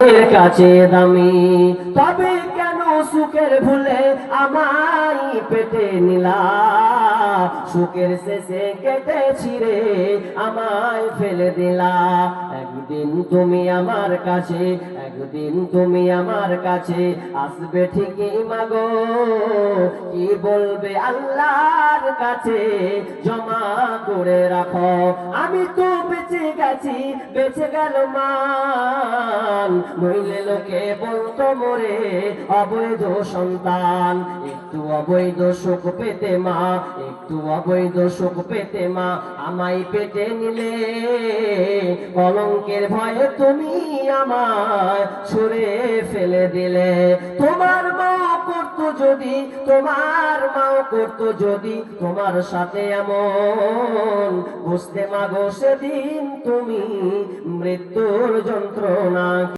এর কাছে দামি। তবে কেন সুখের ভুলে আমায় পেটে নিলা, সুখের শেষে কেটে ছিঁড়ে আমায় ফেলে দিলা। একদিন তুমি আমার কাছে, একদিন তুমি আমার কাছে আসবে ঠিকই মাগো, কি বলবে আল্লাহর কাছে জমা করে রাখো। আমি তো বেঁচে গেছি, বেঁচে গেল মান, নইলে লোকে বলতো মোরে অবৈধ সন্তান। একটু অবৈধ সুখ পেতে মা, একটু অবৈধ সুখ পেতে মা আমায় পেটে নিলে, কলঙ্কের ভয়ে তুমি আমায় ছুঁড়ে ফেলে দিলে। তোমার মাও করতো যদি, তোমার মাও করতো যদি তোমার সাথে এমন, বুঝতে মাগো সেদিন তুমি মৃত্যুর যন্ত্রণা।